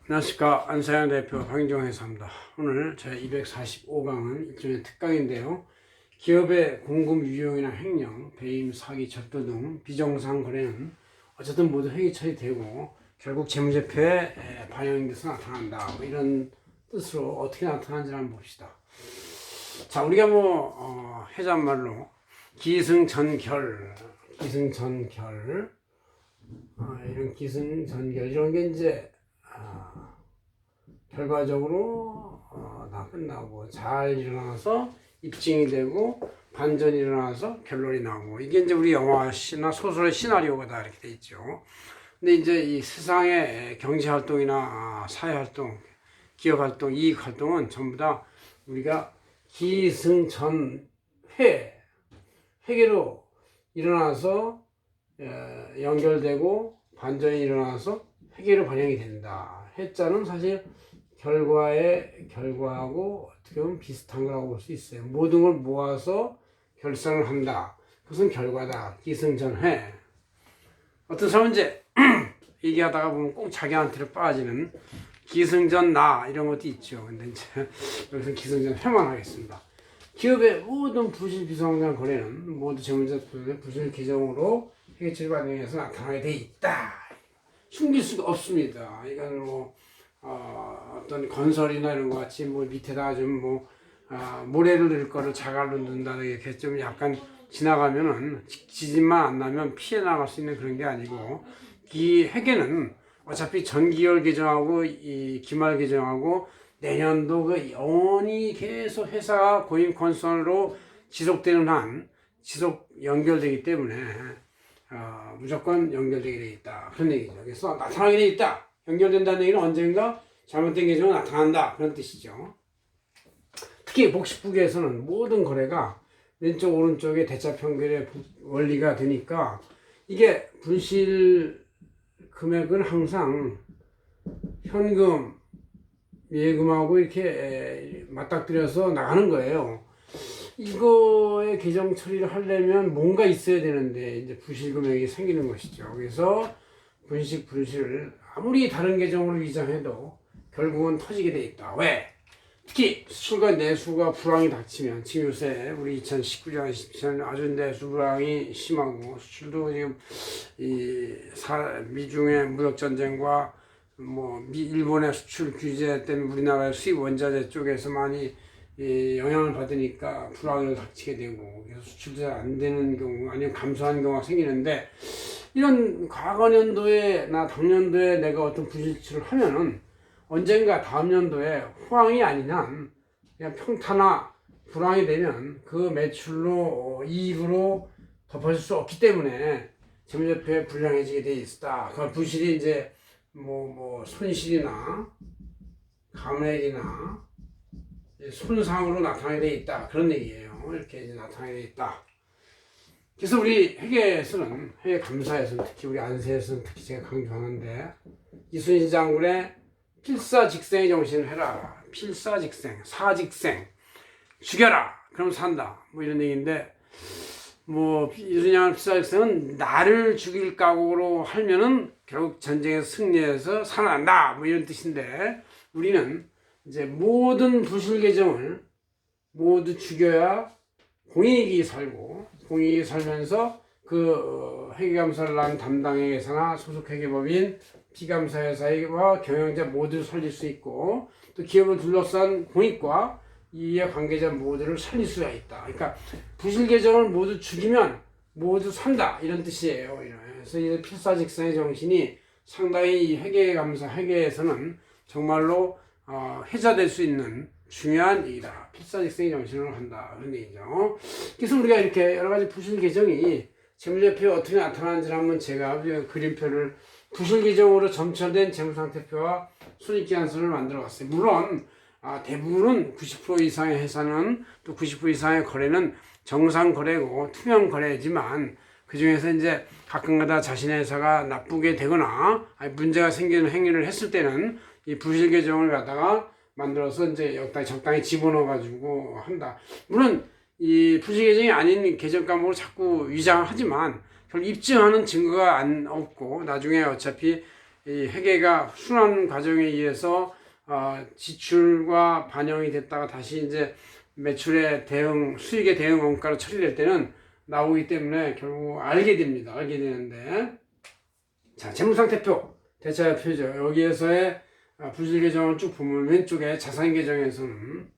안녕하십니까. 안사양 대표 황인종 회사입니다. 오늘 제 245강은 일종의 특강인데요. 기업의 공금 유용이나 횡령, 배임, 사기, 절도 등 비정상 거래는 어쨌든 모두 회계 처리되고 결국 재무제표에 반영이 돼서 나타난다. 뭐 이런 뜻으로 어떻게 나타나는지 한번 봅시다. 자, 우리가 해잔말로 기승전결, 이런 기승전결 이런 게 이제 결과적으로 다 끝나고 잘 일어나서 입증이 되고 반전이 일어나서 결론이 나오고, 이게 이제 우리 영화나 소설의 시나리오가 다 이렇게 돼 있죠. 근데 이제 이 세상의 경제 활동이나 사회 활동, 기업 활동, 이익 활동은 전부 다 우리가 기승전회, 회계로 일어나서 연결되고 반전이 일어나서 회계로 반영이 된다. 해자는 사실 결과하고 어떻게 보면 비슷한 거라고 볼 수 있어요. 모든 걸 모아서 결산을 한다. 그것은 결과다. 기승전회. 어떤 사람은 이제 얘기하다가 보면 꼭 자기한테로 빠지는 기승전나 이런 것도 있죠. 근데 이제 여기서 기승전회만 하겠습니다. 기업의 모든 부실 비상장 거래는 모두 재무제표의 부실 계정으로 회계처리 반영해서 나타나게 돼 있다. 숨길 수가 없습니다. 이건 어떤 건설이나 이런 것 같이 밑에다 좀 모래를 넣을 거를 자갈로 넣는다, 이렇게 좀 약간 지나가면은 지진만 안 나면 피해 나갈 수 있는 그런 게 아니고, 이 회계는 어차피 전기열 계정하고 이 기말 계정하고 내년도 그 영원히 계속 회사가 고임 건설로 지속되는 한 지속 연결되기 때문에 무조건 연결되게 돼 있다. 그런 얘기죠. 그래서 나타나게 돼 있다. 연결된다는 얘기는 언젠가 잘못된 계정은 나타난다. 그런 뜻이죠. 특히 복식부기에서는 모든 거래가 왼쪽 오른쪽에 대차 평균의 원리가 되니까 이게 분실 금액은 항상 현금, 예금하고 이렇게 맞닥뜨려서 나가는 거예요. 이거의 계정 처리를 하려면 뭔가 있어야 되는데 이제 부실 금액이 생기는 것이죠. 그래서 분실을 아무리 다른 계정으로 위장해도 결국은 터지게 돼 있다. 왜? 특히 수출과 내수가 불황이 닥치면, 지금 요새 우리 2019년, 2017년 아주 내수 불황이 심하고, 수출도 지금 미중의 무역 전쟁과 일본의 수출 규제 때문에 우리나라의 수입 원자재 쪽에서 많이 영향을 받으니까 불황을 닥치게 되고, 그래서 수출도 잘 안 되는 경우, 아니면 감소하는 경우가 생기는데, 이런 과거 연도에나 당년도에 내가 어떤 부실출을 하면은 언젠가 다음 연도에 호황이 아닌 한 그냥 평타나 불황이 되면 그 매출로 이익으로 덮어줄 수 없기 때문에 재무제표에 불량해지게 돼 있다. 그 부실이 이제 손실이나 감액이나 손상으로 나타나게 돼 있다. 그런 얘기예요. 이렇게 이제 나타나게 돼 있다. 그래서 우리 회계에서는, 회계감사에서는, 특히 우리 안세에서는 특히 제가 강조하는데, 이순신 장군의 필사직생의 정신을 해라. 필사직생, 사직생, 죽여라. 그럼 산다. 이런 얘기인데, 이순신 장군 필사직생은 나를 죽일 각오로 하면은 결국 전쟁에서 승리해서 살아난다. 이런 뜻인데, 우리는 이제 모든 부실 계정을 모두 죽여야 공익이 살면서 그 회계감사를 한 담당회계사나 소속 회계법인, 비감사회사와 경영자 모두 살릴 수 있고, 또 기업을 둘러싼 공익과 이해 관계자 모두를 살릴 수가 있다. 그러니까 부실 계정을 모두 죽이면 모두 산다, 이런 뜻이에요. 그래서 이 필사직생의 정신이 상당히 이 회계에서는 정말로 회자될 수 있는 중요한 얘기다. 필사직생의 정신으로 한다. 그런 얘기죠. 그래서 우리가 이렇게 여러 가지 부실 계정이 재무제표에 어떻게 나타나는지 한번 제가 그림표를, 부실 계정으로 점철된 재무상태표와 손익계산서를 만들어 봤어요. 물론 대부분은 90% 이상의 회사는, 또 90% 이상의 거래는 정상 거래고 투명 거래지만, 그 중에서 이제 가끔가다 자신의 회사가 나쁘게 되거나 문제가 생기는 행위를 했을 때는 이 부실 계정을 갖다가 만들어서 이제 여기다 적당히 집어넣어가지고 한다. 물론 이 부실 계정이 아닌 계정 과목을 자꾸 위장하지만 결국 입증하는 증거가 없고, 나중에 어차피 이 회계가 순환 과정에 의해서 지출과 반영이 됐다가 다시 이제 매출의 대응, 수익의 대응 원가로 처리될 때는 나오기 때문에 결국 알게 됩니다. 알게 되는데, 자, 재무상태표, 대차표죠. 여기에서의 부실 계정을 쭉 보면 왼쪽에 자산 계정에서는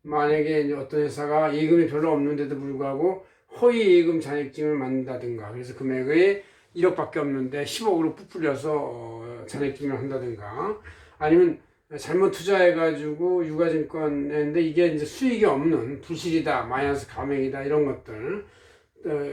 만약에 이제 어떤 회사가 예금이 별로 없는데도 불구하고 허위 예금 잔액증을 만든다든가, 그래서 금액이 1억밖에 없는데 10억으로 부풀려서 잔액증을 한다든가, 아니면 잘못 투자해가지고 유가증권인데 이게 이제 수익이 없는 부실이다, 마이너스 감액이다, 이런 것들,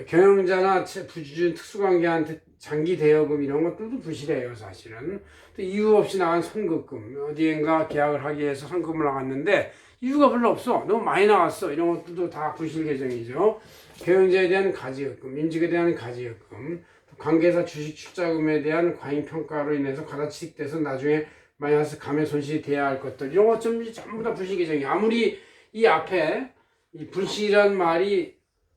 경영자나 부주주 특수관계한테 장기 대여금 이런 것들도 부실해요, 사실은. 또 이유 없이 나간 선급금, 어디엔가 계약을 하기 위해서 선급을 나갔는데 이유가 별로 없어, 너무 많이 나갔어, 이런 것들도 다 부실 계정이죠. 경영자에 대한 가지여금, 임직에 대한 가지여금, 관계사 주식 출자금에 대한 과잉평가로 인해서 과다취득돼서 나중에 마이너스 감액 손실이 돼야 할 것들, 이런 것 전부 다 부실 계정이에요. 아무리 이 앞에 이 불실이란 말이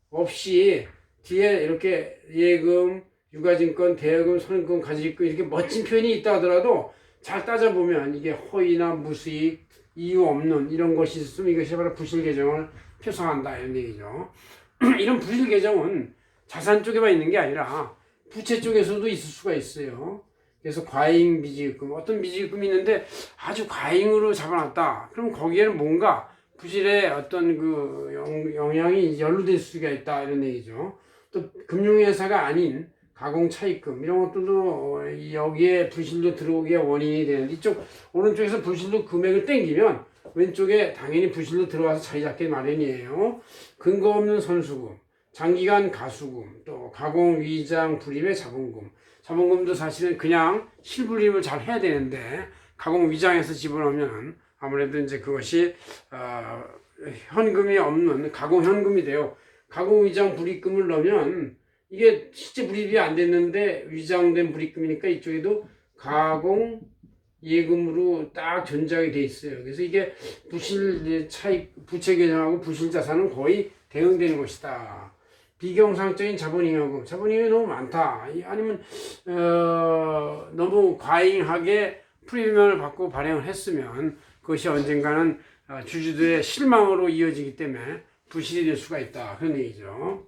없이 뒤에 이렇게 예금, 유가증권, 대여금, 선금, 가지입금 이렇게 멋진 표현이 있다 하더라도 잘 따져보면 이게 허위나 무수익, 이유 없는 이런 것이 있으면 이것이 바로 부실 계정을 표상한다, 이런 얘기죠. 이런 부실 계정은 자산 쪽에만 있는 게 아니라 부채 쪽에서도 있을 수가 있어요. 그래서 과잉 미지급금, 어떤 미지급금이 있는데 아주 과잉으로 잡아놨다. 그럼 거기에는 뭔가 부실의 어떤 그 영향이 연루될 수가 있다, 이런 얘기죠. 또 금융회사가 아닌 가공 차입금 이런 것들도 여기에 부실로 들어오기에 원인이 되는데, 이쪽 오른쪽에서 부실로 금액을 땡기면 왼쪽에 당연히 부실로 들어와서 자리 잡게 마련이에요. 근거 없는 선수금, 장기간 가수금, 또 가공 위장 불입의 자본금. 자본금도 사실은 그냥 실불입을 잘 해야 되는데 가공 위장해서 집어넣으면 아무래도 이제 그것이 현금이 없는 가공 현금이 돼요. 가공 위장 불입금을 넣으면 이게 실제 불입이 안 됐는데 위장된 불입금이니까 이쪽에도 가공 예금으로 딱 전작이 돼 있어요. 그래서 이게 부실 차익 부채 계정하고 부실 자산은 거의 대응되는 것이다. 비경상적인 자본잉여금, 자본잉여금이 너무 많다. 아니면 너무 과잉하게 프리미엄을 받고 발행을 했으면 그것이 언젠가는 주주들의 실망으로 이어지기 때문에 부실이 될 수가 있다, 그런 얘기죠.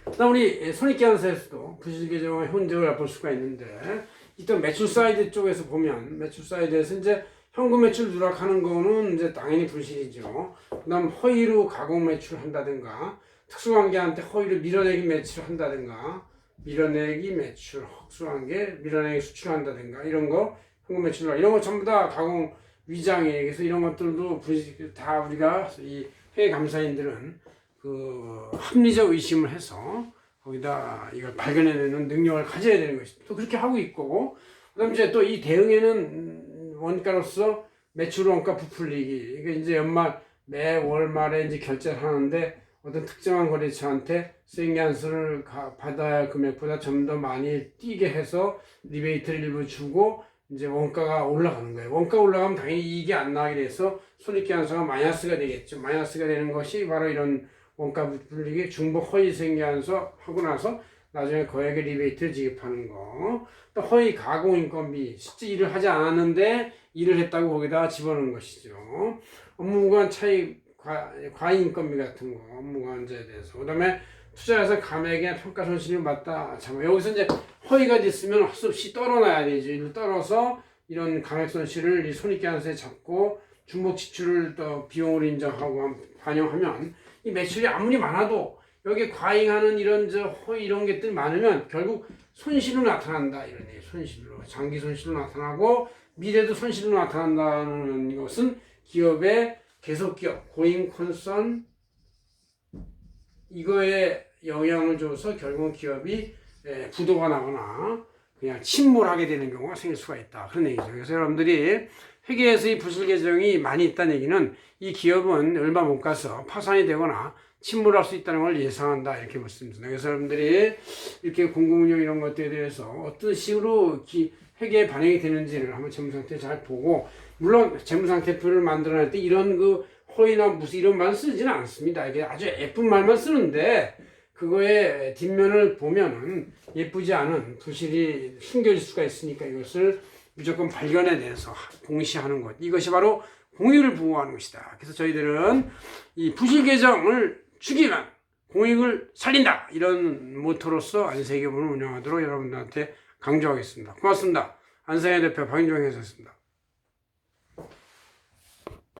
그다음 우리 손익계산서에서도 부실 계정의 흔적을 엿볼 수가 있는데, 일단 매출 사이드 쪽에서 보면 매출 사이드에서 이제 현금 매출 누락하는 거는 이제 당연히 부실이죠. 그다음 허위로 가공 매출을 한다든가, 특수관계한테 허위로 밀어내기 매출을 한다든가, 밀어내기 매출, 헛수관계, 밀어내기 수출한다든가, 이런 거 현금 매출 누락, 이런 거 전부 다 가공 위장이에요. 그래서 이런 것들도 다 우리가 이 회계 감사인들은 그 합리적 의심을 해서 거기다 이걸 발견해내는 능력을 가져야 되는 것이, 또 그렇게 하고 있고, 그다음 이제 또 이 대응에는 원가로서 매출 원가 부풀리기, 이게 이제 연말 매월 말에 이제 결제를 하는데 어떤 특정한 거래처한테 수익연수를 받아야 할 금액보다 좀 더 많이 뛰게 해서 리베이트를 일부 주고 이제 원가가 올라가는 거예요. 원가 올라가면 당연히 이익이 안 나게 돼서 손익계산서가 마이너스가 되겠죠. 마이너스가 되는 것이 바로 이런 원가 부풀리기, 중복 허위 생계환서 하고 나서 나중에 거액의 리베이트를 지급하는 거. 또 허위 가공인건비, 실제 일을 하지 않았는데 일을 했다고 거기다 집어넣는 것이죠. 업무무관 차익, 과잉인건비 같은 거, 업무관제에 대해서. 그 다음에 투자해서 감액이나 평가 손실을 맞다. 참, 여기서 이제 허위가 됐으면 할 수 없이 떨어놔야 되죠. 이를 떨어서 이런 감액 손실을 이 손익계산서에 잡고 중복 지출을 또 비용으로 인정하고 반영하면 이 매출이 아무리 많아도 여기 과잉하는 이런 허위 이런 것들이 많으면 결국 손실로 나타난다, 이런 얘기. 손실로, 장기 손실로 나타나고 미래도 손실로 나타난다는 것은 기업의 계속기업, 고잉 콘선 이거에 영향을 줘서 결국 기업이 부도가 나거나 그냥 침몰하게 되는 경우가 생길 수가 있다, 그런 얘기죠. 그래서 여러분들이 회계에서 이 부실 계정이 많이 있다는 얘기는 이 기업은 얼마 못 가서 파산이 되거나 침몰할 수 있다는 걸 예상한다, 이렇게 말씀드립니다. 그래서 여러분들이 이렇게 공공운용 이런 것들에 대해서 어떤 식으로 회계에 반영이 되는지를 한번 재무상태 잘 보고, 물론 재무상태표를 만들어낼 때 이런 그 허위나 무슨 이런 말 쓰지는 않습니다. 이게 아주 예쁜 말만 쓰는데 그거의 뒷면을 보면은 예쁘지 않은 부실이 숨겨질 수가 있으니까 이것을 무조건 발견해내서 공시하는 것. 이것이 바로 공익을 보호하는 것이다. 그래서 저희들은 이 부실 계정을 죽이면 공익을 살린다. 이런 모토로서 안세기업을 운영하도록 여러분들한테 강조하겠습니다. 고맙습니다. 안세기 대표 박인종 회사였습니다.